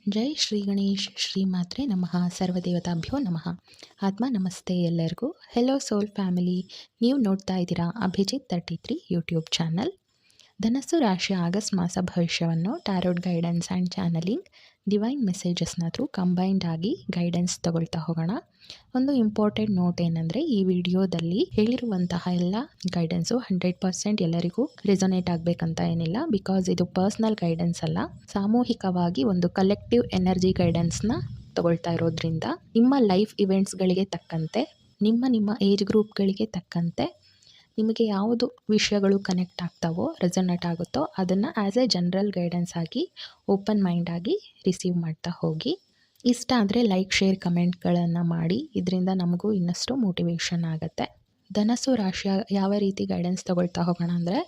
ಜೈ ಶ್ರೀ ಗಣೇಶ್ ಶ್ರೀ ಮಾತ್ರೆ ನಮಃ ಸರ್ವದೇವತಾಭ್ಯೋ ನಮಃ. ಆತ್ಮ ನಮಸ್ತೆ ಎಲ್ಲರಿಗೂ. ಹೆಲೋ ಸೋಲ್ ಫ್ಯಾಮಿಲಿ, ನೀವು ನೋಡ್ತಾ ಇದ್ದೀರಾ ಅಭಿಜಿತ್ 33 ಯೂಟ್ಯೂಬ್ ಚಾನಲ್. ಧನಸ್ಸು ರಾಶಿಯ ಆಗಸ್ಟ್ ಮಾಸ ಭವಿಷ್ಯವನ್ನು tarot guidance and channelling divine ಮೆಸೇಜಸ್ನ ಥ್ರೂ ಕಂಬೈನ್ಡ್ ಆಗಿ ಗೈಡೆನ್ಸ್ ತಗೊಳ್ತಾ ಹೋಗೋಣ. ಒಂದು ಇಂಪಾರ್ಟೆಂಟ್ ನೋಟ್ ಏನಂದರೆ, ಈ ವಿಡಿಯೋದಲ್ಲಿ ಹೇಳಿರುವಂತಹ ಎಲ್ಲ ಗೈಡೆನ್ಸು 100% ಎಲ್ಲರಿಗೂ ರೆಸೊನೇಟ್ ಆಗಬೇಕಂತ ಏನಿಲ್ಲ. ಬಿಕಾಸ್ ಇದು ಪರ್ಸ್ನಲ್ ಗೈಡೆನ್ಸ್ ಅಲ್ಲ, ಸಾಮೂಹಿಕವಾಗಿ ಒಂದು ಕಲೆಕ್ಟಿವ್ ಎನರ್ಜಿ ಗೈಡೆನ್ಸ್ನ ತಗೊಳ್ತಾ ಇರೋದ್ರಿಂದ ನಿಮ್ಮ ಲೈಫ್ ಇವೆಂಟ್ಸ್ಗಳಿಗೆ ತಕ್ಕಂತೆ, ನಿಮ್ಮ ಏಜ್ ಗ್ರೂಪ್ಗಳಿಗೆ ತಕ್ಕಂತೆ ನಿಮಗೆ ಯಾವುದು ವಿಷಯಗಳು ಕನೆಕ್ಟ್ ಆಗ್ತಾವೋ, ರೆಸೊನೇಟ್ ಆಗುತ್ತೋ ಅದನ್ನು ಆ್ಯಸ್ ಎ ಜನರಲ್ ಗೈಡೆನ್ಸ್ ಆಗಿ ಓಪನ್ ಮೈಂಡ್ ಆಗಿ ರಿಸೀವ್ ಮಾಡ್ತಾ ಹೋಗಿ. ಇಷ್ಟ ಆದರೆ ಲೈಕ್, ಶೇರ್, ಕಮೆಂಟ್ಗಳನ್ನು ಮಾಡಿ. ಇದರಿಂದ ನಮಗೂ ಇನ್ನಷ್ಟು ಮೋಟಿವೇಶನ್ ಆಗುತ್ತೆ. ಧನಸ್ಸು ರಾಶಿಯ ಯಾವ ರೀತಿ ಗೈಡೆನ್ಸ್ ತಗೊಳ್ತಾ ಹೋಗೋಣ ಅಂದರೆ,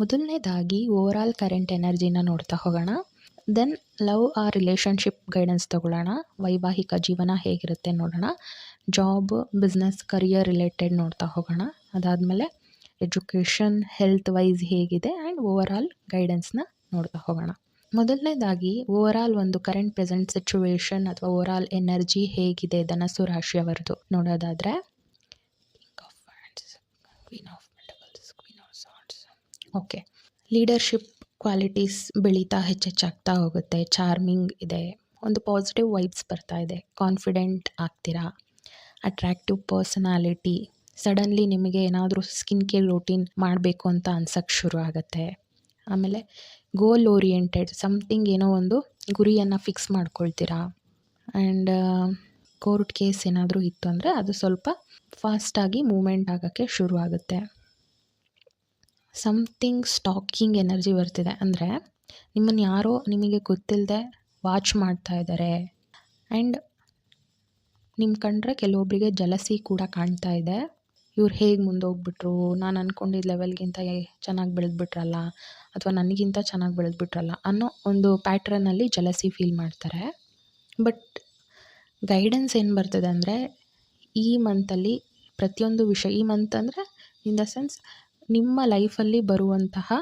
ಮೊದಲನೇದಾಗಿ ಓವರಾಲ್ ಕರೆಂಟ್ ಎನರ್ಜಿನ ನೋಡ್ತಾ ಹೋಗೋಣ. Then love or relationship guidance ತಗೊಳ್ಳೋಣ. ವೈವಾಹಿಕ ಜೀವನ ಹೇಗಿರುತ್ತೆ ನೋಡೋಣ. ಜಾಬ್, ಬಿಸ್ನೆಸ್, ಕರಿಯರ್ ರಿಲೇಟೆಡ್ ನೋಡ್ತಾ ಹೋಗೋಣ. ಅದಾದಮೇಲೆ ಎಜುಕೇಷನ್, ಹೆಲ್ತ್ ವೈಸ್ ಹೇಗಿದೆ ಆ್ಯಂಡ್ ಓವರಾಲ್ ಗೈಡೆನ್ಸ್ನ ನೋಡ್ತಾ ಹೋಗೋಣ. ಮೊದಲನೇದಾಗಿ ಓವರಾಲ್ ಒಂದು ಕರೆಂಟ್ ಪ್ರೆಸೆಂಟ್ ಸಿಚುವೇಶನ್ ಅಥವಾ ಓವರಾಲ್ ಎನರ್ಜಿ ಹೇಗಿದೆ ಧನಸ್ಸು ರಾಶಿಯವರದು ನೋಡೋದಾದರೆ, ಓಕೆ, ಲೀಡರ್ಶಿಪ್ ಕ್ವಾಲಿಟೀಸ್ ಬೆಳೀತಾ ಹೆಚ್ಚೆಚ್ಚಾಗ್ತಾ ಹೋಗುತ್ತೆ. ಚಾರ್ಮಿಂಗ್ ಇದೆ, ಒಂದು ಪಾಸಿಟಿವ್ ವೈಬ್ಸ್ ಬರ್ತಾ ಇದೆ, ಕಾನ್ಫಿಡೆಂಟ್ ಆಗ್ತೀರಾ, ಅಟ್ರಾಕ್ಟಿವ್ ಪರ್ಸನಾಲಿಟಿ. ಸಡನ್ಲಿ ನಿಮಗೆ ಏನಾದರೂ ಸ್ಕಿನ್ ಕೇರ್ ರೂಟೀನ್ ಮಾಡಬೇಕು ಅಂತ ಅನ್ಸಕ್ಕೆ ಶುರು ಆಗುತ್ತೆ. ಆಮೇಲೆ ಗೋಲ್ ಓರಿಯೆಂಟೆಡ್, ಸಮಥಿಂಗ್ ಏನೋ ಒಂದು ಗುರಿಯನ್ನು ಫಿಕ್ಸ್ ಮಾಡ್ಕೊಳ್ತೀರಾ. ಆ್ಯಂಡ್ ಕೋರ್ಟ್ ಕೇಸ್ ಏನಾದರೂ ಇತ್ತು ಅಂದರೆ ಅದು ಸ್ವಲ್ಪ ಫಾಸ್ಟಾಗಿ ಮೂಮೆಂಟ್ ಆಗೋಕ್ಕೆ ಶುರು ಆಗುತ್ತೆ. ಸಮಥಿಂಗ್ ಸ್ಟಾಕಿಂಗ್ ಎನರ್ಜಿ ಬರ್ತಿದೆ, ಅಂದರೆ ನಿಮ್ಮನ್ನು ಯಾರೋ ನಿಮಗೆ ಗೊತ್ತಿಲ್ಲದೆ ವಾಚ್ ಮಾಡ್ತಾ ಇದ್ದಾರೆ. ಆ್ಯಂಡ್ ನಿಮ್ಮ ಕಂಡ್ರೆ ಕೆಲವೊಬ್ಬರಿಗೆ ಜಲಸಿ ಕೂಡ ಕಾಣ್ತಾ ಇದೆ. ಇವ್ರು ಹೇಗೆ ಮುಂದೋಗ್ಬಿಟ್ರು, ನಾನು ಅಂದ್ಕೊಂಡಿದ್ದ ಲೆವೆಲ್ಗಿಂತ ಚೆನ್ನಾಗಿ ಬೆಳೆದ್ಬಿಟ್ರಲ್ಲ, ಅಥವಾ ನನಗಿಂತ ಚೆನ್ನಾಗಿ ಬೆಳೆದ್ಬಿಟ್ರಲ್ಲ ಅನ್ನೋ ಒಂದು ಪ್ಯಾಟ್ರನಲ್ಲಿ ಜಲಸಿ ಫೀಲ್ ಮಾಡ್ತಾರೆ. ಬಟ್ ಗೈಡೆನ್ಸ್ ಏನು ಬರ್ತದೆ ಅಂದರೆ, ಈ ಮಂತಲ್ಲಿ ಪ್ರತಿಯೊಂದು ವಿಷಯ, ಈ ಮಂತ್ ಅಂದರೆ ಇನ್ ದ ಸೆನ್ಸ್ ನಿಮ್ಮ ಲೈಫಲ್ಲಿ ಬರುವಂತಹ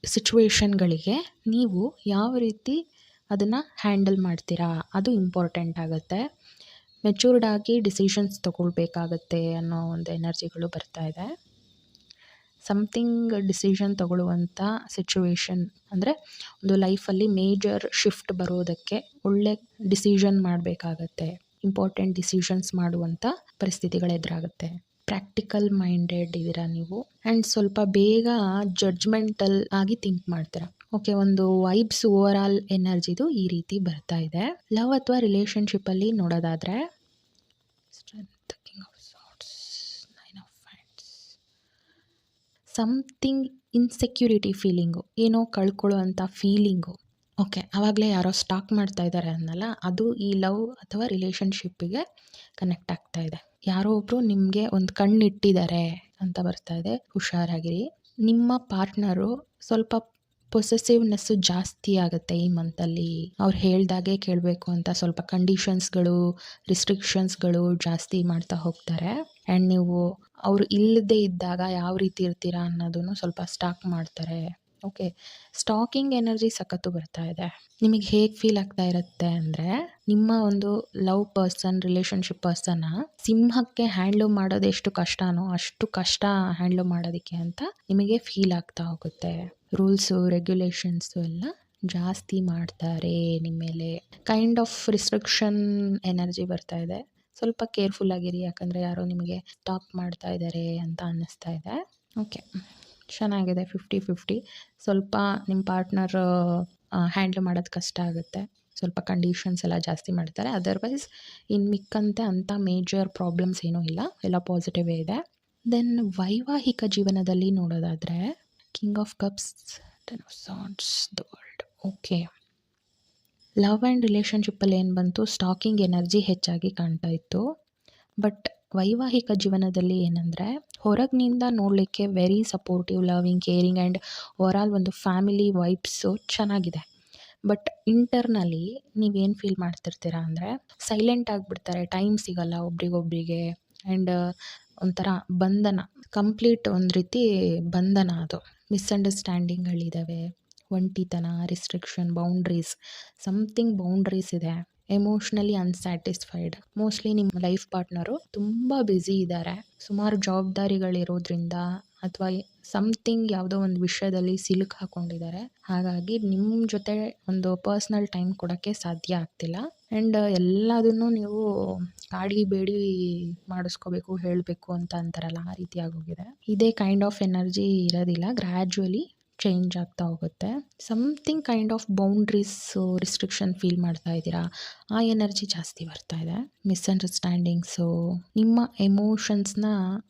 ಸಿಚುವೇಶನ್ಗಳಿಗೆ ನೀವು ಯಾವ ರೀತಿ ಅದನ್ನು ಹ್ಯಾಂಡಲ್ ಮಾಡ್ತೀರಾ ಅದು ಇಂಪಾರ್ಟೆಂಟ್ ಆಗುತ್ತೆ. ಮೆಚೂರ್ಡ್ ಆಗಿ ಡಿಸಿಷನ್ಸ್ ತೊಗೊಳ್ಬೇಕಾಗತ್ತೆ ಅನ್ನೋ ಒಂದು ಎನರ್ಜಿಗಳು ಬರ್ತಾ ಇದೆ. ಸಮಥಿಂಗ್ ಡಿಸಿಷನ್ ತೊಗೊಳ್ಳುವಂಥ ಸಿಚುವೇಶನ್ ಅಂದರೆ, ಒಂದು ಲೈಫಲ್ಲಿ ಮೇಜರ್ ಶಿಫ್ಟ್ ಬರೋದಕ್ಕೆ ಒಳ್ಳೆ ಡಿಸಿಷನ್ ಮಾಡಬೇಕಾಗತ್ತೆ, ಇಂಪಾರ್ಟೆಂಟ್ ಡಿಸಿಷನ್ಸ್ ಮಾಡುವಂಥ ಪರಿಸ್ಥಿತಿಗಳು ಎದುರಾಗುತ್ತೆ. ಪ್ರಾಕ್ಟಿಕಲ್ ಮೈಂಡೆಡ್ ಇದ್ದೀರಾ ನೀವು, ಆ್ಯಂಡ್ ಸ್ವಲ್ಪ ಬೇಗ ಜಡ್ಜ್ಮೆಂಟಲ್ ಆಗಿ ಥಿಂಕ್ ಮಾಡ್ತೀರಾ. ಓಕೆ, ಒಂದು ವೈಬ್ಸ್ ಓವರಾಲ್ ಎನರ್ಜಿದು ಈ ರೀತಿ ಬರ್ತಾ ಇದೆ. ಲವ್ ಅಥವಾ ರಿಲೇಷನ್ಶಿಪ್ಪಲ್ಲಿ ನೋಡೋದಾದರೆ, ಸಮಥಿಂಗ್ ಇನ್ಸೆಕ್ಯೂರಿಟಿ ಫೀಲಿಂಗು, ಏನೋ ಕಳ್ಕೊಳ್ಳುವಂಥ ಫೀಲಿಂಗು. ಓಕೆ, ಆವಾಗಲೇ ಯಾರೋ ಸ್ಟಾಕ್ ಮಾಡ್ತಾ ಇದ್ದಾರೆ ಅನ್ನಲ್ಲ, ಅದು ಈ ಲವ್ ಅಥವಾ ರಿಲೇಷನ್ಶಿಪ್ಪಿಗೆ ಕನೆಕ್ಟ್ ಆಗ್ತಾ ಇದೆ. ಯಾರೋ ಒಬ್ಬರು ನಿಮಗೆ ಒಂದು ಕಣ್ಣಿಟ್ಟಿದ್ದಾರೆ ಅಂತ ಬರ್ತಾ ಇದೆ, ಹುಷಾರಾಗಿರಿ. ನಿಮ್ಮ ಪಾರ್ಟ್ನರು ಸ್ವಲ್ಪ ಪೊಸೆಸಿವ್ನೆಸ್ಸು ಜಾಸ್ತಿ ಆಗುತ್ತೆ ಈ ಮಂತಲ್ಲಿ. ಅವ್ರು ಹೇಳ್ದಾಗೆ ಕೇಳಬೇಕು ಅಂತ ಸ್ವಲ್ಪ ಕಂಡೀಷನ್ಸ್ಗಳು, ರಿಸ್ಟ್ರಿಕ್ಷನ್ಸ್ಗಳು ಜಾಸ್ತಿ ಮಾಡ್ತಾ ಹೋಗ್ತಾರೆ. ಆ್ಯಂಡ್ ನೀವು ಅವರು ಇಲ್ಲದೇ ಇದ್ದಾಗ ಯಾವ ರೀತಿ ಇರ್ತೀರಾ ಅನ್ನೋದನ್ನು ಸ್ವಲ್ಪ ಸ್ಟಾಕ್ ಮಾಡ್ತಾರೆ. ಓಕೆ, ಸ್ಟಾಕಿಂಗ್ ಎನರ್ಜಿ ಸಖತ್ತು ಬರ್ತಾ ಇದೆ. ನಿಮಗೆ ಹೇಗೆ ಫೀಲ್ ಆಗ್ತಾ ಇರುತ್ತೆ ಅಂದರೆ, ನಿಮ್ಮ ಒಂದು ಲವ್ ಪರ್ಸನ್, ರಿಲೇಷನ್ಶಿಪ್ ಪರ್ಸನ್ನ ಸಿಂಹಕ್ಕೆ ಹ್ಯಾಂಡ್ಲ್ ಮಾಡೋದು ಎಷ್ಟು ಕಷ್ಟನೋ ಅಷ್ಟು ಕಷ್ಟ ಹ್ಯಾಂಡ್ಲ್ ಮಾಡೋದಕ್ಕೆ ಅಂತ ನಿಮಗೆ ಫೀಲ್ ಆಗ್ತಾ ಹೋಗುತ್ತೆ. ರೂಲ್ಸು, ರೆಗ್ಯುಲೇಷನ್ಸು ಎಲ್ಲ ಜಾಸ್ತಿ ಮಾಡ್ತಾರೆ ನಿಮ್ಮ ಮೇಲೆ. ಕೈಂಡ್ ಆಫ್ ರಿಸ್ಟ್ರಿಕ್ಷನ್ ಎನರ್ಜಿ ಬರ್ತಾ ಇದೆ. ಸ್ವಲ್ಪ ಕೇರ್ಫುಲ್ ಆಗಿರಿ, ಯಾಕಂದರೆ ಯಾರೋ ನಿಮಗೆ ಸ್ಟಾಕ್ ಮಾಡ್ತಾ ಇದ್ದಾರೆ ಅಂತ ಅನ್ನಿಸ್ತಾ ಇದೆ. ಓಕೆ, ಚೆನ್ನಾಗಿದೆ. 50-50. ಸ್ವಲ್ಪ ನಿಮ್ಮ ಪಾರ್ಟ್ನರ್ ಹ್ಯಾಂಡ್ಲ್ ಮಾಡೋದು ಕಷ್ಟ ಆಗುತ್ತೆ, ಸ್ವಲ್ಪ ಕಂಡೀಷನ್ಸ್ ಎಲ್ಲ ಜಾಸ್ತಿ ಮಾಡ್ತಾರೆ. ಅದರ್ವೈಸ್ ಇನ್ನು ಮಿಕ್ಕಂತೆ ಅಂಥ ಮೇಜರ್ ಪ್ರಾಬ್ಲಮ್ಸ್ ಏನೂ ಇಲ್ಲ, ಎಲ್ಲ ಪಾಸಿಟಿವೇ ಇದೆ. ದೆನ್ ವೈವಾಹಿಕ ಜೀವನದಲ್ಲಿ ನೋಡೋದಾದರೆ, king of cups, 10 of swords, the world. Okay, love and ರಿಲೇಷನ್ಶಿಪ್ಪಲ್ಲಿ ಏನು ಬಂತು, ಸ್ಟಾಕಿಂಗ್ ಎನರ್ಜಿ ಹೆಚ್ಚಾಗಿ ಕಾಣ್ತಾ ಇತ್ತು. ಬಟ್ ವೈವಾಹಿಕ ಜೀವನದಲ್ಲಿ ಏನಂದರೆ, ಹೊರಗಿನಿಂದ ನೋಡಲಿಕ್ಕೆ very supportive, loving, caring and overall ಒಂದು ಫ್ಯಾಮಿಲಿ ವೈಬ್ಸು ಚೆನ್ನಾಗಿದೆ. ಬಟ್ ಇಂಟರ್ನಲಿ ನೀವೇನು ಫೀಲ್ ಮಾಡ್ತಿರ್ತೀರಾ ಅಂದರೆ, ಸೈಲೆಂಟ್ ಆಗಿಬಿಡ್ತಾರೆ, ಟೈಮ್ ಸಿಗಲ್ಲ ಒಬ್ರಿಗೊಬ್ರಿಗೆ. ಆ್ಯಂಡ್ ಒಂಥರ ಬಂಧನ, ಕಂಪ್ಲೀಟ್ ಒಂದು ರೀತಿ ಬಂಧನ, ಅದು ಮಿಸ್ಅಂಡರ್ಸ್ಟ್ಯಾಂಡಿಂಗ್ಗಳಿದ್ದಾವೆ. ಒಂಟಿತನ, ರಿಸ್ಟ್ರಿಕ್ಷನ್, ಬೌಂಡ್ರೀಸ್, ಸಮಥಿಂಗ್ ಬೌಂಡ್ರೀಸ್ ಇದೆ. Emotionally unsatisfied. ಮೋಸ್ಟ್ಲಿ ನಿಮ್ಮ ಲೈಫ್ ಪಾರ್ಟ್ನರು ತುಂಬ ಬ್ಯುಸಿ ಇದ್ದಾರೆ. ಸುಮಾರು ಜವಾಬ್ದಾರಿಗಳಿರೋದ್ರಿಂದ ಅಥವಾ ಸಮಥಿಂಗ್ ಯಾವುದೋ ಒಂದು ವಿಷಯದಲ್ಲಿ ಸಿಲುಕು ಹಾಕೊಂಡಿದ್ದಾರೆ. ಹಾಗಾಗಿ ನಿಮ್ಮ ಜೊತೆ ಒಂದು ಪರ್ಸ್ನಲ್ ಟೈಮ್ ಕೊಡೋಕ್ಕೆ ಸಾಧ್ಯ ಆಗ್ತಿಲ್ಲ. ಆ್ಯಂಡ್ ಎಲ್ಲದನ್ನು ನೀವು ಕಾಡಿ ಬೇಡಿ ಮಾಡಿಸ್ಕೋಬೇಕು, ಹೇಳಬೇಕು ಅಂತ ಅಂತಾರಲ್ಲ, ಆ ರೀತಿ ಆಗೋಗಿದೆ. ಇದೇ ಕೈಂಡ್ ಆಫ್ ಎನರ್ಜಿ ಇರೋದಿಲ್ಲ, ಗ್ರ್ಯಾಜುವಲಿ ಚೇಂಜ್ ಆಗ್ತಾ ಹೋಗುತ್ತೆ. Something kind of boundaries, restriction feel ಮಾಡ್ತಾ ಇದ್ದೀರಾ, ಆ ಎನರ್ಜಿ ಜಾಸ್ತಿ ಬರ್ತಾ ಇದೆ. ಮಿಸ್ಅಂಡರ್ಸ್ಟ್ಯಾಂಡಿಂಗ್ಸು, ನಿಮ್ಮ ಎಮೋಷನ್ಸ್ನ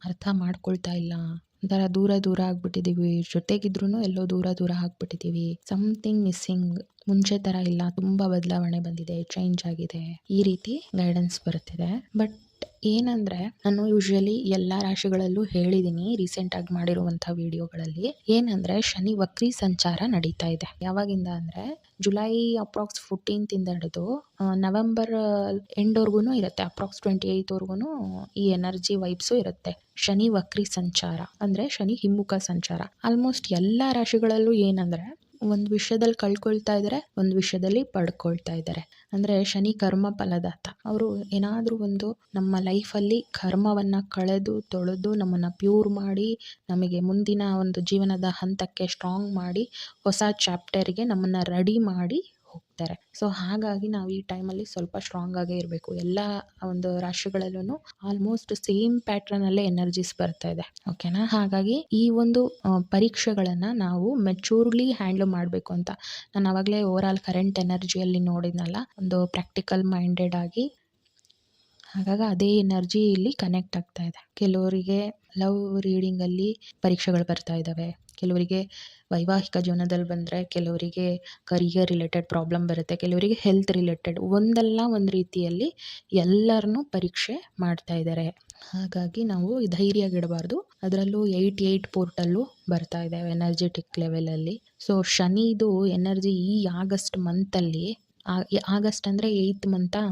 ಅರ್ಥ ಮಾಡ್ಕೊಳ್ತಾ ಇಲ್ಲ, ಒಂಥರ ದೂರ ಆಗ್ಬಿಟ್ಟಿದ್ದೀವಿ, ಜೊತೆಗಿದ್ರೂ ಎಲ್ಲೋ ದೂರ ಆಗ್ಬಿಟ್ಟಿದ್ದೀವಿ. ಸಮಥಿಂಗ್ ಮಿಸ್ಸಿಂಗ್, ಮುಂಚೆ ಥರ ಇಲ್ಲ, ತುಂಬ ಬದಲಾವಣೆ ಬಂದಿದೆ, ಚೇಂಜ್ ಆಗಿದೆ, ಈ ರೀತಿ ಗೈಡೆನ್ಸ್ ಬರುತ್ತಿದೆ. ಬಟ್ ಏನಂದರೆ, ನಾನು ಯೂಶ್ವಲಿ ಎಲ್ಲ ರಾಶಿಗಳಲ್ಲೂ ಹೇಳಿದ್ದೀನಿ ರೀಸೆಂಟಾಗಿ ಮಾಡಿರುವಂಥ ವಿಡಿಯೋಗಳಲ್ಲಿ. ಏನಂದರೆ, ಶನಿ ವಕ್ರಿ ಸಂಚಾರ ನಡೀತಾ ಇದೆ. ಯಾವಾಗಿಂದ ಅಂದರೆ ಜುಲೈ ಅಪ್ರಾಕ್ಸ್ 14 ಹಿಡಿದು ನವೆಂಬರ್ ಎಂಡ್ವರೆಗೂ ಇರುತ್ತೆ. ಅಪ್ರಾಕ್ಸ್ 28ವರೆಗೂ ಈ ಎನರ್ಜಿ ವೈಬ್ಸು ಇರುತ್ತೆ. ಶನಿ ವಕ್ರಿ ಸಂಚಾರ ಅಂದರೆ ಶನಿ ಹಿಮ್ಮುಖ ಸಂಚಾರ. ಆಲ್ಮೋಸ್ಟ್ ಎಲ್ಲ ರಾಶಿಗಳಲ್ಲೂ ಏನಂದರೆ, ಒಂದು ವಿಷಯದಲ್ಲಿ ಕಳ್ಕೊಳ್ತಾ ಇದ್ದಾರೆ, ಒಂದು ವಿಷಯದಲ್ಲಿ ಪಡ್ಕೊಳ್ತಾ ಇದ್ದಾರೆ. ಅಂದರೆ ಶನಿ ಕರ್ಮ ಫಲದಾತ. ಅವರು ಏನಾದರೂ ಒಂದು ನಮ್ಮ ಲೈಫಲ್ಲಿ ಕರ್ಮವನ್ನು ಕಳೆದು ತೊಳೆದು ನಮ್ಮನ್ನು ಪ್ಯೂರ್ ಮಾಡಿ, ನಮಗೆ ಮುಂದಿನ ಒಂದು ಜೀವನದ ಹಂತಕ್ಕೆ ಸ್ಟ್ರಾಂಗ್ ಮಾಡಿ, ಹೊಸ ಚಾಪ್ಟರ್ಗೆ ನಮ್ಮನ್ನು ರೆಡಿ ಮಾಡಿ ಹೋಗ್ತಾರೆ. ಸೊ ಹಾಗಾಗಿ ನಾವು ಈ ಟೈಮಲ್ಲಿ ಸ್ವಲ್ಪ ಸ್ಟ್ರಾಂಗ್ ಆಗೇ ಇರಬೇಕು. ಎಲ್ಲ ಒಂದು ರಾಶಿಗಳಲ್ಲೂ ಆಲ್ಮೋಸ್ಟ್ ಸೇಮ್ ಪ್ಯಾಟ್ರನಲ್ಲೇ ಎನರ್ಜೀಸ್ ಬರ್ತಾ ಇದೆ, ಓಕೆನಾ. ಹಾಗಾಗಿ ಈ ಒಂದು ಪರೀಕ್ಷೆಗಳನ್ನು ನಾವು ಮೆಚೂರ್ಲಿ ಹ್ಯಾಂಡಲ್ ಮಾಡಬೇಕು ಅಂತ ನಾನು ಆವಾಗಲೇ ಓವರಾಲ್ ಕರೆಂಟ್ ಎನರ್ಜಿಯಲ್ಲಿ ನೋಡಿದ್ನಲ್ಲ, ಒಂದು ಪ್ರಾಕ್ಟಿಕಲ್ ಮೈಂಡೆಡ್ ಆಗಿ. ಹಾಗಾಗಿ ಅದೇ ಎನರ್ಜಿ ಇಲ್ಲಿ ಕನೆಕ್ಟ್ ಆಗ್ತಾ ಇದೆ. ಕೆಲವರಿಗೆ ಲವ್ ರೀಡಿಂಗಲ್ಲಿ ಪರೀಕ್ಷೆಗಳು ಬರ್ತಾ ಇದ್ದಾವೆ, ಕೆಲವರಿಗೆ ವೈವಾಹಿಕ ಜೀವನದಲ್ಲಿ ಬಂದರೆ, ಕೆಲವರಿಗೆ ಕರಿಯರ್ ರಿಲೇಟೆಡ್ ಪ್ರಾಬ್ಲಮ್ ಬರುತ್ತೆ, ಕೆಲವರಿಗೆ ಹೆಲ್ತ್ ರಿಲೇಟೆಡ್, ಒಂದಲ್ಲ ಒಂದು ರೀತಿಯಲ್ಲಿ ಎಲ್ಲರನ್ನೂ ಪರೀಕ್ಷೆ ಮಾಡ್ತಾ ಇದ್ದಾರೆ. ಹಾಗಾಗಿ ನಾವು ಧೈರ್ಯಗಿಡಬಾರ್ದು. ಅದರಲ್ಲೂ 88 ಪೋರ್ಟಲ್ಲೂ ಬರ್ತಾ ಇದ್ದಾವೆ ಎನರ್ಜೆಟಿಕ್ ಲೆವೆಲಲ್ಲಿ. ಸೊ ಶನಿದು ಎನರ್ಜಿ ಈ ಆಗಸ್ಟ್ ಮಂತಲ್ಲಿ, ಆಗಸ್ಟ್ ಅಂದರೆ 8th ಮಂತಾ,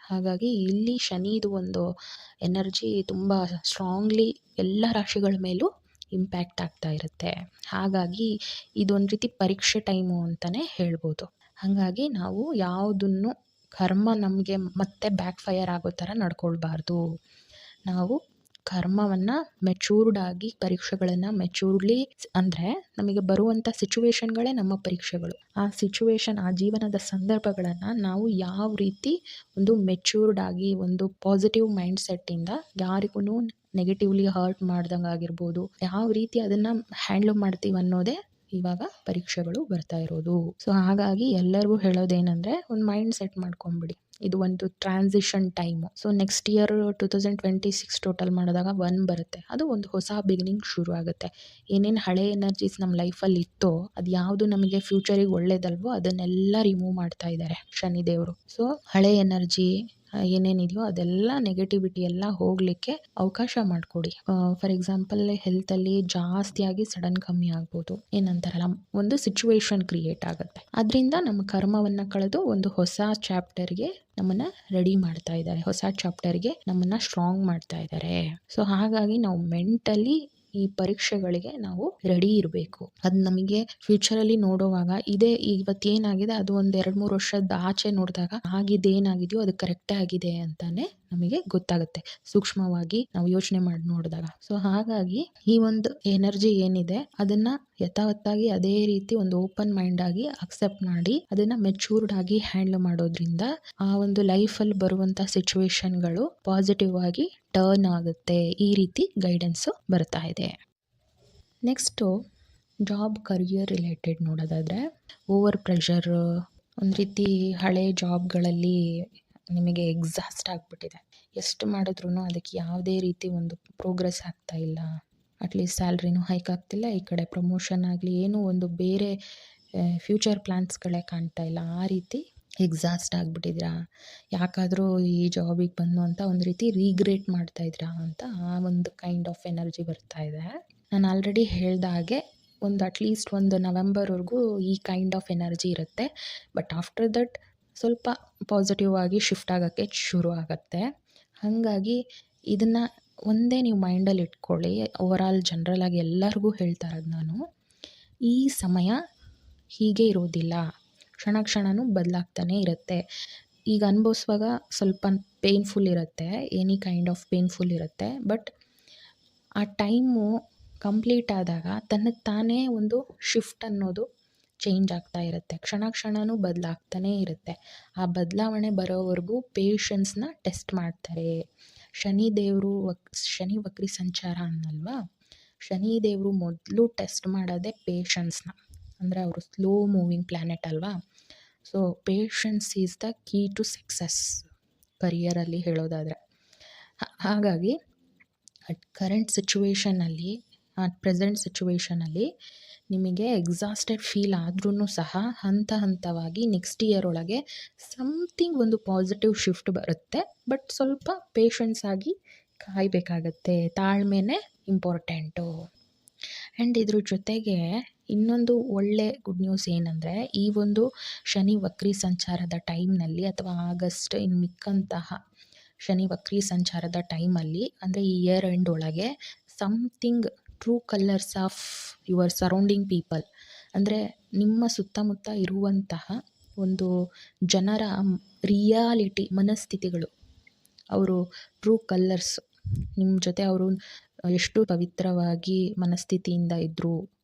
ಹಾಗಾಗಿ ಇಲ್ಲಿ ಶನಿದು ಒಂದು ಎನರ್ಜಿ ತುಂಬ ಸ್ಟ್ರಾಂಗ್ಲಿ ಎಲ್ಲ ರಾಶಿಗಳ ಮೇಲೂ ಇಂಪ್ಯಾಕ್ಟ್ ಆಗ್ತಾ ಇರುತ್ತೆ. ಹಾಗಾಗಿ ಇದೊಂದು ರೀತಿ ಪರೀಕ್ಷೆ ಟೈಮು ಅಂತಲೇ ಹೇಳ್ಬೋದು. ಹಾಗಾಗಿ ನಾವು ಯಾವುದನ್ನು ಕರ್ಮ ನಮಗೆ ಮತ್ತೆ ಬ್ಯಾಕ್ ಫೈರ್ ಆಗೋ ಥರ ನಡ್ಕೊಳ್ಬಾರ್ದು. ನಾವು ಕರ್ಮವನ್ನು ಮೆಚೂರ್ಡಾಗಿ, ಪರೀಕ್ಷೆಗಳನ್ನು ಮೆಚೂರ್ಡ್ಲಿ, ಅಂದರೆ ನಮಗೆ ಬರುವಂಥ ಸಿಚುವೇಶನ್ಗಳೇ ನಮ್ಮ ಪರೀಕ್ಷೆಗಳು. ಆ ಸಿಚುವೇಶನ್, ಆ ಜೀವನದ ಸಂದರ್ಭಗಳನ್ನು ನಾವು ಯಾವ ರೀತಿ ಒಂದು ಮೆಚೂರ್ಡಾಗಿ, ಒಂದು ಪಾಸಿಟಿವ್ ಮೈಂಡ್ ಸೆಟ್ಟಿಂದ, ಯಾರಿಗೂ ನೆಗೆಟಿವ್ಲಿ ಹರ್ಟ್ ಮಾಡ್ದಂಗೆ ಆಗಿರ್ಬೋದು, ಯಾವ ರೀತಿ ಅದನ್ನು ಹ್ಯಾಂಡ್ಲ್ ಮಾಡ್ತೀವಿ ಅನ್ನೋದೇ ಇವಾಗ ಪರೀಕ್ಷೆಗಳು ಬರ್ತಾ ಇರೋದು. ಸೊ ಹಾಗಾಗಿ ಎಲ್ಲರಿಗೂ ಹೇಳೋದೇನೆಂದರೆ, ಒಂದು ಮೈಂಡ್ ಸೆಟ್ ಮಾಡ್ಕೊಂಬಿಡಿ, ಇದು ಒಂದು transition time. So next year 2026 total ಮಾಡಿದಾಗ 1 ಬರುತ್ತೆ, ಅದು ಒಂದು ಹೊಸ ಬಿಗಿನಿಂಗ್ ಶುರು ಆಗುತ್ತೆ. ಏನೇನು ಹಳೆ ಎನರ್ಜೀಸ್ ನಮ್ಮ ಲೈಫಲ್ಲಿ ಇತ್ತೋ, ಅದು ಯಾವುದು ನಮಗೆ ಫ್ಯೂಚರಿಗೆ ಒಳ್ಳೇದಲ್ವೋ ಅದನ್ನೆಲ್ಲ ರಿಮೂವ್ ಮಾಡ್ತಾ ಇದ್ದಾರೆ ಶನಿದೇವರು. ಸೊ ಹಳೆ ಎನರ್ಜಿ ಏನೇನಿದೆಯೋ ಅದೆಲ್ಲ ನೆಗೆಟಿವಿಟಿ ಎಲ್ಲ ಹೋಗಲಿಕ್ಕೆ ಅವಕಾಶ ಮಾಡಿಕೊಡಿ. ಫಾರ್ ಎಕ್ಸಾಂಪಲ್ ಹೆಲ್ತಲ್ಲಿ ಜಾಸ್ತಿಯಾಗಿ ಸಡನ್ ಕಮ್ಮಿ ಆಗ್ಬೋದು, ಏನಂತಾರಲ್ಲ, ಒಂದು ಸಿಚುವೇಶನ್ ಕ್ರಿಯೇಟ್ ಆಗುತ್ತೆ. ಅದರಿಂದ ನಮ್ಮ ಕರ್ಮವನ್ನು ಕಳೆದು ಒಂದು ಹೊಸ ಚಾಪ್ಟರ್ಗೆ ನಮ್ಮನ್ನು ರೆಡಿ ಮಾಡ್ತಾ ಇದ್ದಾರೆ, ಹೊಸ ಚಾಪ್ಟರ್ಗೆ ನಮ್ಮನ್ನು ಸ್ಟ್ರಾಂಗ್ ಮಾಡ್ತಾ ಇದ್ದಾರೆ. ಸೊ ಹಾಗಾಗಿ ನಾವು ಮೆಂಟಲಿ ಈ ಪರೀಕ್ಷೆಗಳಿಗೆ ನಾವು ರೆಡಿ ಇರಬೇಕು. ಅದು ನಮಗೆ ಫ್ಯೂಚರಲ್ಲಿ ನೋಡುವಾಗ ಇದೇ ಇವತ್ತೇನಾಗಿದೆ ಅದು ಒಂದು 2-3 ವರ್ಷದ ಆಚೆ ನೋಡಿದಾಗ ಆಗಿದ್ದೇನಾಗಿದೆಯೋ ಅದು ಕರೆಕ್ಟೇ ಆಗಿದೆ ಅಂತಾನೆ ನಮಗೆ ಗೊತ್ತಾಗುತ್ತೆ, ಸೂಕ್ಷ್ಮವಾಗಿ ನಾವು ಯೋಚನೆ ಮಾಡಿ ನೋಡಿದಾಗ. ಸೊ ಹಾಗಾಗಿ ಈ ಒಂದು ಎನರ್ಜಿ ಏನಿದೆ ಅದನ್ನು ಯಥಾವತ್ತಾಗಿ ಅದೇ ರೀತಿ ಒಂದು ಓಪನ್ ಮೈಂಡ್ ಆಗಿ ಅಕ್ಸೆಪ್ಟ್ ಮಾಡಿ, ಅದನ್ನು ಮೆಚೂರ್ಡ್ ಆಗಿ ಹ್ಯಾಂಡಲ್ ಮಾಡೋದ್ರಿಂದ ಆ ಒಂದು ಲೈಫಲ್ಲಿ ಬರುವಂಥ ಸಿಚುವೇಶನ್ಗಳು ಪಾಸಿಟಿವ್ ಆಗಿ ಟರ್ನ್ ಆಗುತ್ತೆ. ಈ ರೀತಿ ಗೈಡೆನ್ಸು ಬರ್ತಾ ಇದೆ. ನೆಕ್ಸ್ಟು ಜಾಬ್ ಕರಿಯರ್ ರಿಲೇಟೆಡ್ ನೋಡೋದಾದರೆ, ಓವರ್ ಪ್ರೆಷರ್, ಒಂದು ರೀತಿ ಹಳೆ ಜಾಬ್ಗಳಲ್ಲಿ ನಿಮಗೆ ಎಕ್ಸಾಸ್ಟ್ ಆಗಿಬಿಟ್ಟಿದೆ. ಎಷ್ಟು ಮಾಡಿದ್ರೂ ಅದಕ್ಕೆ ಯಾವುದೇ ರೀತಿ ಒಂದು ಪ್ರೋಗ್ರೆಸ್ ಆಗ್ತಾ ಇಲ್ಲ, ಅಟ್ಲೀಸ್ಟ್ ಸ್ಯಾಲ್ರಿನೂ ಹೈಕ್ ಆಗ್ತಿಲ್ಲ, ಈ ಕಡೆ ಪ್ರಮೋಷನ್ ಆಗಲಿ ಏನೂ ಒಂದು ಬೇರೆ ಫ್ಯೂಚರ್ ಪ್ಲ್ಯಾನ್ಸ್ಗಳೇ ಕಾಣ್ತಾ ಇಲ್ಲ. ಆ ರೀತಿ ಎಕ್ಸಾಸ್ಟ್ ಆಗಿಬಿಟ್ಟಿದ್ದೀರಾ, ಯಾಕಾದರೂ ಈ ಜಾಬಿಗೆ ಬಂದು ಅಂತ ಒಂದು ರೀತಿ ರೀಗ್ರೇಟ್ ಮಾಡ್ತಾಯಿದ್ದೀರಾ ಅಂತ ಆ ಒಂದು ಕೈಂಡ್ ಆಫ್ ಎನರ್ಜಿ ಬರ್ತಾ ಇದೆ. ನಾನು ಆಲ್ರೆಡಿ ಹೇಳ್ದ ಹಾಗೆ ಒಂದು ಅಟ್ಲೀಸ್ಟ್ ಒಂದು ನವೆಂಬರ್ವರೆಗೂ ಈ ಕೈಂಡ್ ಆಫ್ ಎನರ್ಜಿ ಇರುತ್ತೆ. ಬಟ್ ಆಫ್ಟರ್ ದಟ್ ಸ್ವಲ್ಪ ಪಾಸಿಟಿವ್ ಆಗಿ ಶಿಫ್ಟ್ ಆಗೋಕ್ಕೆ ಶುರು ಆಗುತ್ತೆ. ಹಾಗಾಗಿ ಇದನ್ನು ಒಂದೇ ನೀವು ಮೈಂಡಲ್ಲಿ ಇಟ್ಕೊಳ್ಳಿ. ಓವರಾಲ್ ಜನರಲ್ ಆಗಿ ಎಲ್ಲರಿಗೂ ಹೇಳ್ತಾ ಇರೋದು ನಾನು, ಈ ಸಮಯ ಹೀಗೆ ಇರೋದಿಲ್ಲ. ಕ್ಷಣ ಕ್ಷಣನೂ ಬದಲಾಗ್ತಾನೆ ಇರುತ್ತೆ. ಈಗ ಅನುಭವಿಸುವಾಗ ಸ್ವಲ್ಪ ಪೇನ್ಫುಲ್ ಇರುತ್ತೆ. ಎನಿ ಕೈಂಡ್ ಆಫ್ ಪೇನ್ಫುಲ್ ಇರುತ್ತೆ. ಬಟ್ ಆ ಟೈಮು ಕಂಪ್ಲೀಟ್ ಆದಾಗ ತನ್ನಕ್ಕೆ ತಾನೇ ಒಂದು ಶಿಫ್ಟ್ ಅನ್ನೋದು ಚೇಂಜ್ ಆಗ್ತಾ ಇರುತ್ತೆ. ಕ್ಷಣ ಕ್ಷಣನೂ ಬದಲಾಗ್ತಾನೇ ಇರುತ್ತೆ. ಆ ಬದಲಾವಣೆ ಬರೋವರೆಗೂ ಪೇಷನ್ಸ್‌ನ ಟೆಸ್ಟ್ ಮಾಡ್ತಾರೆ. ಶನಿ ದೇವರು ಶನಿ ವಕ್ರಿ ಸಂಚಾರ ಅನ್ನಲ್ವಾ? ಶನಿ ದೇವರು ಮೊದಲು ಟೆಸ್ಟ್ ಮಾಡೋದೇ ಪೇಷನ್ಸ್‌ನ. ಅಂದರೆ ಅವರು ಸ್ಲೋ ಮೂವಿಂಗ್ ಪ್ಲ್ಯಾನೆಟ್ ಅಲ್ವಾ? So patience is the key to success ಕರಿಯರಲ್ಲಿ ಹೇಳೋದಾದರೆ. ಹಾಗಾಗಿ ಅಟ್ ಕರೆಂಟ್ ಸಿಚುವೇಷನಲ್ಲಿ ಪ್ರೆಸೆಂಟ್ ಸಿಚುವೇಷನಲ್ಲಿ ನಿಮಗೆ ಎಕ್ಸಾಸ್ಟೆಡ್ ಫೀಲ್ ಆದ್ರೂ ಸಹ ಹಂತ ಹಂತವಾಗಿ ನೆಕ್ಸ್ಟ್ ಇಯರ್ ಒಳಗೆ ಸಮಥಿಂಗ್ ಒಂದು ಪಾಸಿಟಿವ್ ಶಿಫ್ಟ್ ಬರುತ್ತೆ. ಬಟ್ ಸ್ವಲ್ಪ ಪೇಷನ್ಸ್ ಆಗಿ ಕಾಯಬೇಕಾಗತ್ತೆ. ತಾಳ್ಮೆನೇ ಇಂಪಾರ್ಟೆಂಟು. ಆ್ಯಂಡ್ ಇದ್ರ ಜೊತೆಗೆ ಇನ್ನೊಂದು ಒಳ್ಳೆ ಗುಡ್ ನ್ಯೂಸ್ ಏನಂದರೆ, ಈ ಒಂದು ಶನಿ ವಕ್ರಿ ಸಂಚಾರದ ಟೈಮ್ನಲ್ಲಿ ಅಥವಾ ಆಗಸ್ಟ್ ಇನ್ನು ಮಿಕ್ಕಂತಹ ಶನಿ ವಕ್ರಿ ಸಂಚಾರದ ಟೈಮಲ್ಲಿ, ಅಂದರೆ ಈ ಇಯರ್ ಎಂಡ್ ಒಳಗೆ something true colours of your surrounding people, ಅಂದರೆ ನಿಮ್ಮ ಸುತ್ತಮುತ್ತ ಇರುವಂತಹ ಒಂದು ಜನರ ರಿಯಾಲಿಟಿ ಮನಸ್ಥಿತಿಗಳು, ಅವರು ಟ್ರೂ ಕಲರ್ಸ್ ನಿಮ್ಮ ಜೊತೆ ಅವರು ಎಷ್ಟು ಪವಿತ್ರವಾಗಿ ಮನಸ್ಥಿತಿಯಿಂದ ಇದ್ದರು,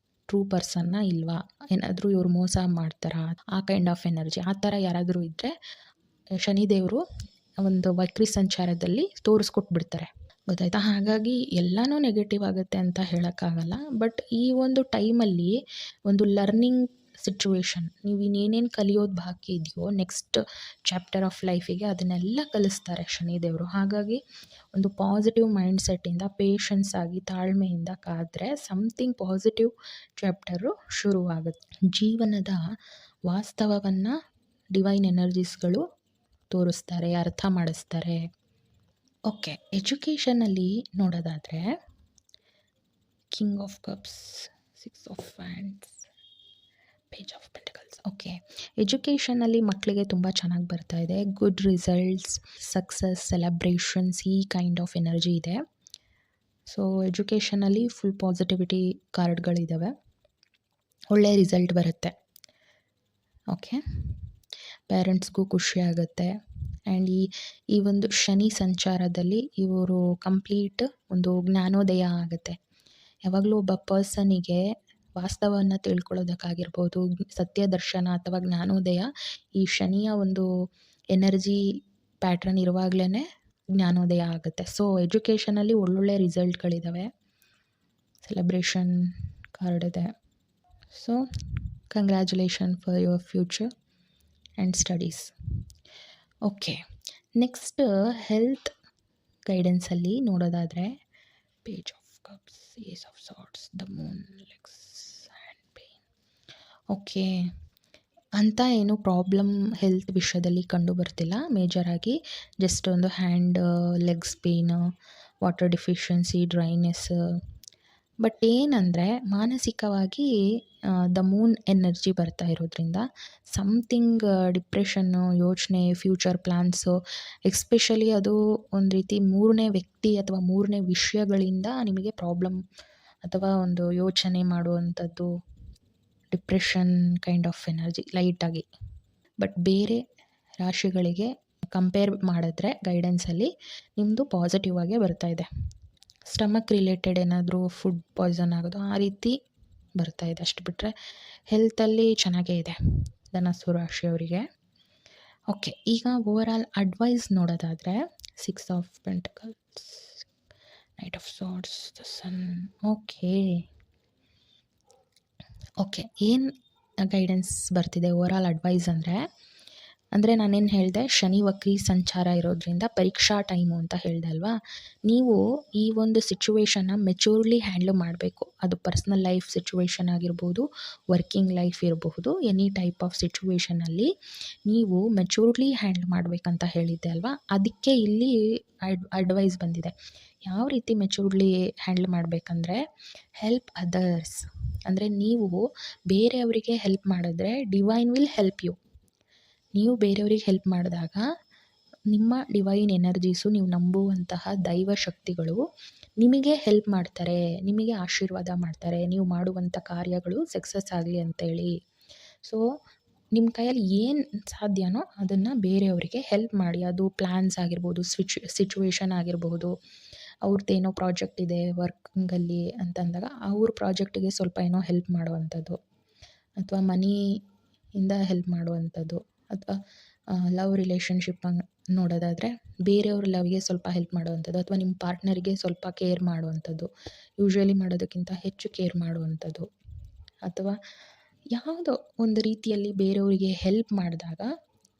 ಟ್ರೂ ಪರ್ಸನ್ನ ಇಲ್ವಾ, ಏನಾದರೂ ಇವ್ರು ಮೋಸ ಮಾಡ್ತಾರಾ, ಆ ಕೈಂಡ್ ಆಫ್ ಎನರ್ಜಿ ಆ ಥರ ಯಾರಾದರೂ ಇದ್ದರೆ ಶನಿದೇವರು ಒಂದು ವಕ್ರಿ ಸಂಚಾರದಲ್ಲಿ ತೋರಿಸ್ಕೊಟ್ಬಿಡ್ತಾರೆ. ಗೊತ್ತಾಯ್ತಾ? ಹಾಗಾಗಿ ಎಲ್ಲನೂ ನೆಗೆಟಿವ್ ಆಗುತ್ತೆ ಅಂತ ಹೇಳೋಕ್ಕಾಗಲ್ಲ. ಬಟ್ ಈ ಒಂದು ಟೈಮಲ್ಲಿ ಒಂದು ಲರ್ನಿಂಗ್ ಸಿಚುವೇಶನ್, ನೀವು ಇನ್ನೇನೇನು ಕಲಿಯೋದು ಬಾಕಿ ಇದೆಯೋ ನೆಕ್ಸ್ಟ್ ಚಾಪ್ಟರ್ ಆಫ್ ಲೈಫಿಗೆ ಅದನ್ನೆಲ್ಲ ಕಲಿಸ್ತಾರೆ ಶನಿದೇವರು. ಹಾಗಾಗಿ ಒಂದು ಪಾಸಿಟಿವ್ ಮೈಂಡ್ ಸೆಟ್ಟಿಂದ ಪೇಷನ್ಸ್ ಆಗಿ ತಾಳ್ಮೆಯಿಂದ ಕಾದರೆ ಸಮಥಿಂಗ್ ಪಾಸಿಟಿವ್ ಚಾಪ್ಟರು ಶುರುವಾಗುತ್ತೆ. ಜೀವನದ ವಾಸ್ತವವನ್ನು ಡಿವೈನ್ ಎನರ್ಜೀಸ್ಗಳು ತೋರಿಸ್ತಾರೆ, ಅರ್ಥ ಮಾಡಿಸ್ತಾರೆ. ಓಕೆ, ಎಜುಕೇಷನಲ್ಲಿ ನೋಡೋದಾದರೆ king of cups, 6 of wands, page of pentacles. Okay, ಎಜುಕೇಷನಲ್ಲಿ ಮಕ್ಕಳಿಗೆ ತುಂಬ ಚೆನ್ನಾಗಿ ಬರ್ತಾ ಇದೆ. ಗುಡ್ ರಿಸಲ್ಟ್ಸ್, ಸಕ್ಸಸ್, ಸೆಲೆಬ್ರೇಷನ್ಸ್, ಈ ಕೈಂಡ್ ಆಫ್ ಎನರ್ಜಿ ಇದೆ. ಸೊ ಎಜುಕೇಷನಲ್ಲಿ ಫುಲ್ ಪಾಸಿಟಿವಿಟಿ ಕಾರ್ಡ್ಗಳಿದ್ದಾವೆ. ಒಳ್ಳೆಯ ರಿಸಲ್ಟ್ ಬರುತ್ತೆ. ಓಕೆ, ಪೇರೆಂಟ್ಸ್ಗೂ ಖುಷಿ ಆಗುತ್ತೆ. ಆ್ಯಂಡ್ ಈ ಒಂದು ಶನಿ ಸಂಚಾರದಲ್ಲಿ ಇವರು ಕಂಪ್ಲೀಟ್ ಒಂದು ಜ್ಞಾನೋದಯ ಆಗುತ್ತೆ. ಯಾವಾಗಲೂ ಒಬ್ಬ ಪರ್ಸನಿಗೆ ವಾಸ್ತವವನ್ನು ತಿಳ್ಕೊಳ್ಳೋದಕ್ಕಾಗಿರ್ಬೋದು, ಸತ್ಯ ದರ್ಶನ ಅಥವಾ ಜ್ಞಾನೋದಯ ಈ ಶನಿಯ ಒಂದು ಎನರ್ಜಿ ಪ್ಯಾಟ್ರನ್ ಇರುವಾಗಲೇ ಜ್ಞಾನೋದಯ ಆಗುತ್ತೆ. ಸೊ ಎಜುಕೇಷನಲ್ಲಿ ಒಳ್ಳೊಳ್ಳೆ ರಿಸಲ್ಟ್ಗಳಿದ್ದಾವೆ. ಸೆಲೆಬ್ರೇಷನ್ ಕಾರ್ಡ್ ಇದೆ. So congratulation for your future and studies. Okay, next health ಗೈಡೆನ್ಸಲ್ಲಿ ನೋಡೋದಾದರೆ page of cups, ace of swords, the moon, legs and pain. Okay, ಅಂತ ಏನು ಪ್ರಾಬ್ಲಮ್ ಹೆಲ್ತ್ ವಿಷಯದಲ್ಲಿ ಕಂಡು ಬರ್ತಿಲ್ಲ ಮೇಜರಾಗಿ. ಜಸ್ಟ್ ಒಂದು hand legs pain, water deficiency, dryness. But ಏನಂದರೆ ಮಾನಸಿಕವಾಗಿ ದ ಮೂನ್ ಎನರ್ಜಿ ಬರ್ತಾ ಇರೋದ್ರಿಂದ ಸಮಥಿಂಗ್ ಡಿಪ್ರೆಷನ್ನು, ಯೋಚನೆ, ಫ್ಯೂಚರ್ ಪ್ಲ್ಯಾನ್ಸು, ಎಸ್ಪೆಷಲಿ ಅದು ಒಂದು ರೀತಿ ಮೂರನೇ ವ್ಯಕ್ತಿ ಅಥವಾ ಮೂರನೇ ವಿಷಯಗಳಿಂದ ನಿಮಗೆ ಪ್ರಾಬ್ಲಮ್ ಅಥವಾ ಒಂದು ಯೋಚನೆ ಮಾಡುವಂಥದ್ದು, ಡಿಪ್ರೆಷನ್ ಕೈಂಡ್ ಆಫ್ ಎನರ್ಜಿ ಲೈಟಾಗಿ. ಬಟ್ ಬೇರೆ ರಾಶಿಗಳಿಗೆ ಕಂಪೇರ್ ಮಾಡಿದ್ರೆ ಗೈಡೆನ್ಸಲ್ಲಿ ನಿಮ್ಮದು ಪಾಸಿಟಿವ್ ಆಗೇ ಬರ್ತಾ ಇದೆ. ಸ್ಟಮಕ್ ರಿಲೇಟೆಡ್ ಏನಾದರೂ ಫುಡ್ ಪಾಯ್ಸನ್ ಆಗೋದು ಆ ರೀತಿ ಬರ್ತಾ ಇದೆ. ಅಷ್ಟು ಬಿಟ್ಟರೆ ಹೆಲ್ತಲ್ಲಿ ಚೆನ್ನಾಗೇ ಇದೆ ಧನಸ್ಸು ರಾಶಿಯವರಿಗೆ. ಓಕೆ, ಈಗ ಓವರಾಲ್ ಅಡ್ವೈಸ್ ನೋಡೋದಾದರೆ 6 of pentacles, knight of swords, the sun. Okay, ಏನು ಗೈಡೆನ್ಸ್ ಬರ್ತಿದೆ ಓವರಾಲ್ ಅಡ್ವೈಸ್ ಅಂದರೆ ನಾನೇನು ಹೇಳಿದೆ, ಶನಿ ವಕ್ರಿ ಸಂಚಾರ ಇರೋದ್ರಿಂದ ಪರೀಕ್ಷಾ ಟೈಮು ಅಂತ ಹೇಳಿದೆ ಅಲ್ವಾ. ನೀವು ಈ ಒಂದು ಸಿಚುವೇಶನ್ನ ಮೆಚೂರ್ಲಿ ಹ್ಯಾಂಡ್ಲ್ ಮಾಡಬೇಕು. ಅದು ಪರ್ಸ್ನಲ್ ಲೈಫ್ ಸಿಚುವೇಶನ್ ಆಗಿರ್ಬೋದು, ವರ್ಕಿಂಗ್ ಲೈಫ್ ಇರಬಹುದು, ಎನಿ ಟೈಪ್ ಆಫ್ ಸಿಚುವೇಶನಲ್ಲಿ ನೀವು ಮೆಚೂರ್ಲಿ ಹ್ಯಾಂಡ್ಲ್ ಮಾಡಬೇಕಂತ ಹೇಳಿದ್ದೆ ಅಲ್ವಾ. ಅದಕ್ಕೆ ಇಲ್ಲಿ ಅಡ್ವೈಸ್ ಬಂದಿದೆ. ಯಾವ ರೀತಿ ಮೆಚೂರ್ಲಿ ಹ್ಯಾಂಡ್ಲ್ ಮಾಡಬೇಕಂದ್ರೆ, ಹೆಲ್ಪ್ ಅದರ್ಸ್, ಅಂದರೆ ನೀವು ಬೇರೆಯವರಿಗೆ ಹೆಲ್ಪ್ ಮಾಡಿದ್ರೆ ಡಿವೈನ್ ವಿಲ್ ಹೆಲ್ಪ್ ಯು. ನೀವು ಬೇರೆಯವ್ರಿಗೆ ಹೆಲ್ಪ್ ಮಾಡಿದಾಗ ನಿಮ್ಮ ಡಿವೈನ್ ಎನರ್ಜೀಸು, ನೀವು ನಂಬುವಂತಹ ದೈವ ಶಕ್ತಿಗಳು ನಿಮಗೆ ಹೆಲ್ಪ್ ಮಾಡ್ತಾರೆ, ನಿಮಗೆ ಆಶೀರ್ವಾದ ಮಾಡ್ತಾರೆ, ನೀವು ಮಾಡುವಂಥ ಕಾರ್ಯಗಳು ಸಕ್ಸಸ್ ಆಗಲಿ ಅಂತೇಳಿ. ಸೊ ನಿಮ್ಮ ಕೈಯಲ್ಲಿ ಏನು ಸಾಧ್ಯನೋ ಅದನ್ನು ಬೇರೆಯವರಿಗೆ ಹೆಲ್ಪ್ ಮಾಡಿ. ಅದು ಪ್ಲ್ಯಾನ್ಸ್ ಆಗಿರ್ಬೋದು, ಸಿಚುವೇಶನ್ ಆಗಿರಬಹುದು, ಅವ್ರದ್ದೇನೋ ಪ್ರಾಜೆಕ್ಟ್ ಇದೆ ವರ್ಕಿಂಗಲ್ಲಿ ಅಂತಂದಾಗ ಅವ್ರ ಪ್ರಾಜೆಕ್ಟಿಗೆ ಸ್ವಲ್ಪ ಏನೋ ಹೆಲ್ಪ್ ಮಾಡುವಂಥದ್ದು, ಅಥವಾ ಮನಿಯಿಂದ ಹೆಲ್ಪ್ ಮಾಡುವಂಥದ್ದು, ಅಥವಾ ಲವ್ ರಿಲೇಷನ್ಶಿಪ್ ನೋಡೋದಾದರೆ ಬೇರೆಯವ್ರ ಲವ್ಗೆ ಸ್ವಲ್ಪ ಹೆಲ್ಪ್ ಮಾಡುವಂಥದ್ದು, ಅಥವಾ ನಿಮ್ಮ ಪಾರ್ಟ್ನರಿಗೆ ಸ್ವಲ್ಪ ಕೇರ್ ಮಾಡುವಂಥದ್ದು, ಯೂಶ್ವಲಿ ಮಾಡೋದಕ್ಕಿಂತ ಹೆಚ್ಚು ಕೇರ್ ಮಾಡುವಂಥದ್ದು, ಅಥವಾ ಯಾವುದೋ ಒಂದು ರೀತಿಯಲ್ಲಿ ಬೇರೆಯವರಿಗೆ ಹೆಲ್ಪ್ ಮಾಡಿದಾಗ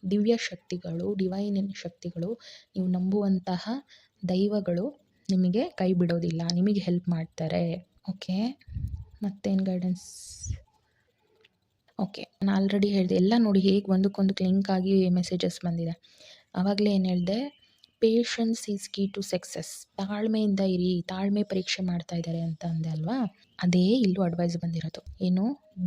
ದಿವ್ಯ ಶಕ್ತಿಗಳು, ಡಿವೈನ್ ಶಕ್ತಿಗಳು, ನೀವು ನಂಬುವಂತಹ ದೈವಗಳು ನಿಮಗೆ ಕೈ ಬಿಡೋದಿಲ್ಲ, ನಿಮಗೆ ಹೆಲ್ಪ್ ಮಾಡ್ತಾರೆ. ಓಕೆ, ಮತ್ತೇನು ಗೈಡೆನ್ಸ್? ಓಕೆ, ನಾನು ಆಲ್ರೆಡಿ ಹೇಳಿದೆ ಎಲ್ಲ ನೋಡಿ ಹೇಗೆ ಒಂದಕ್ಕೊಂದಕ್ಕೆ ಲಿಂಕ್ ಆಗಿ ಮೆಸೇಜಸ್ ಬಂದಿದೆ. ಆವಾಗಲೇ ಏನು ಹೇಳಿದೆ, patience is key to success. ತಾಳ್ಮೆಯಿಂದ ಇರಿ, ತಾಳ್ಮೆ ಪರೀಕ್ಷೆ ಮಾಡ್ತಾ ಇದ್ದಾರೆ ಅಂತ ಅಂದೆ ಅಲ್ವಾ, ಅದೇ ಇಲ್ಲೂ ಅಡ್ವೈಸ್ ಬಂದಿರೋದು. ಏನು,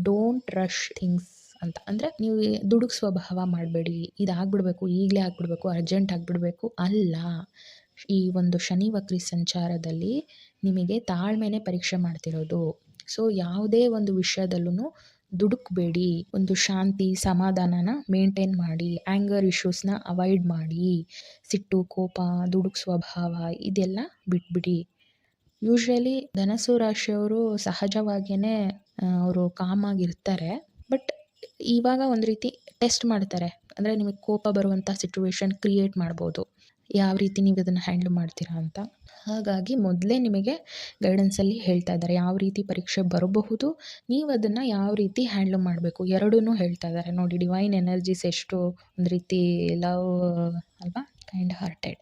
ಡೋಂಟ್ ರಶ್ ಥಿಂಗ್ಸ್ ಅಂತ. ಅಂದರೆ ನೀವು ದುಡುಕು ಸ್ವಭಾವ ಮಾಡಬೇಡಿ, ಇದಾಗ್ಬಿಡ್ಬೇಕು, ಈಗಲೇ ಆಗಿಬಿಡ್ಬೇಕು, ಅರ್ಜೆಂಟ್ ಆಗಿಬಿಡ್ಬೇಕು ಅಲ್ಲ. ಈ ಒಂದು ಶನಿ ವಕ್ರಿ ಸಂಚಾರದಲ್ಲಿ ನಿಮಗೆ ತಾಳ್ಮೆನೇ ಪರೀಕ್ಷೆ ಮಾಡ್ತಿರೋದು. ಸೊ ಯಾವುದೇ ಒಂದು ವಿಷಯದಲ್ಲೂ ದುಡುಕಬೇಡಿ, ಒಂದು ಶಾಂತಿ ಸಮಾಧಾನನ ಮೇಂಟೈನ್ ಮಾಡಿ, ಆ್ಯಂಗರ್ ಇಶ್ಯೂಸ್ನ ಅವಾಯ್ಡ್ ಮಾಡಿ, ಸಿಟ್ಟು ಕೋಪ ದುಡುಕು ಸ್ವಭಾವ ಇದೆಲ್ಲ ಬಿಟ್ಬಿಡಿ. ಯೂಶ್ವಲಿ ಧನಸ್ಸು ರಾಶಿಯವರು ಸಹಜವಾಗಿಯೇ ಅವರು ಕಾಮಾಗಿರ್ತಾರೆ, ಬಟ್ ಇವಾಗ ಒಂದು ರೀತಿ ಟೆಸ್ಟ್ ಮಾಡ್ತಾರೆ. ಅಂದರೆ ನಿಮಗೆ ಕೋಪ ಬರುವಂಥ ಸಿಚುವೇಶನ್ ಕ್ರಿಯೇಟ್ ಮಾಡ್ಬೋದು, ಯಾವ ರೀತಿ ನೀವು ಇದನ್ನು ಹ್ಯಾಂಡಲ್ ಮಾಡ್ತೀರಾ ಅಂತ. ಹಾಗಾಗಿ ಮೊದಲೇ ನಿಮಗೆ ಗೈಡೆನ್ಸಲ್ಲಿ ಹೇಳ್ತಾ ಇದ್ದಾರೆ ಯಾವ ರೀತಿ ಪರೀಕ್ಷೆ ಬರಬಹುದು, ನೀವು ಅದನ್ನು ಯಾವ ರೀತಿ ಹ್ಯಾಂಡಲ್ ಮಾಡಬೇಕು, ಎರಡೂ ಹೇಳ್ತಾ ಇದ್ದಾರೆ. ನೋಡಿ ಡಿವೈನ್ ಎನರ್ಜೀಸ್ ಎಷ್ಟು ಒಂದು ರೀತಿ ಲವ್ ಅಲ್ವಾ, ಕೈಂಡ್ ಹಾರ್ಟೆಡ್.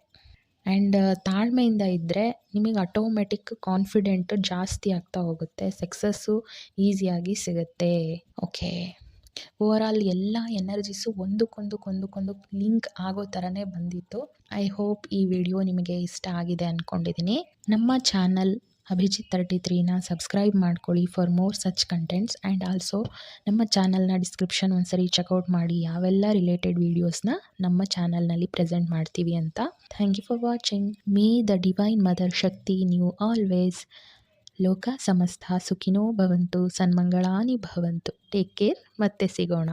ಆ್ಯಂಡ್ ತಾಳ್ಮೆಯಿಂದ ಇದ್ದರೆ ನಿಮಗೆ ಆಟೋಮೆಟಿಕ್ ಕಾನ್ಫಿಡೆಂಟ್ ಜಾಸ್ತಿ ಆಗ್ತಾ ಹೋಗುತ್ತೆ, ಸಕ್ಸಸ್ಸು ಈಸಿಯಾಗಿ ಸಿಗುತ್ತೆ. ಓಕೆ, ಓವರಾಲ್ ಎಲ್ಲ ಎನರ್ಜೀಸು ಒಂದಕ್ಕೊಂದು ಲಿಂಕ್ ಆಗೋ ಥರನೇ ಬಂದಿತ್ತು. ಐ ಹೋಪ್ ಈ ವಿಡಿಯೋ ನಿಮಗೆ ಇಷ್ಟ ಆಗಿದೆ ಅಂದ್ಕೊಂಡಿದ್ದೀನಿ. ನಮ್ಮ ಚಾನಲ್ ಅಭಿಜಿತ್ 33ನ ಸಬ್ಸ್ಕ್ರೈಬ್ ಮಾಡ್ಕೊಳ್ಳಿ for more such contents. And also ನಮ್ಮ ಚಾನಲ್ನ ಡಿಸ್ಕ್ರಿಪ್ಷನ್ ಒಂದ್ಸರಿ ಚೆಕ್ಔಟ್ ಮಾಡಿ, ಯಾವೆಲ್ಲ ರಿಲೇಟೆಡ್ ವೀಡಿಯೋಸ್ನ ನಮ್ಮ ಚಾನಲ್ನಲ್ಲಿ ಪ್ರೆಸೆಂಟ್ ಮಾಡ್ತೀವಿ ಅಂತ. Thank you for watching. May the divine mother Shakti ನೀವು ಆಲ್ವೇಸ್. ಲೋಕ ಸಮಸ್ತ ಸುಖಿನೋ ಭವಂತು, ಸನ್ಮಂಗಳಾನಿ ಭವಂತು. ಟೇಕ್ ಕೇರ್, ಮತ್ತೆ ಸಿಗೋಣ.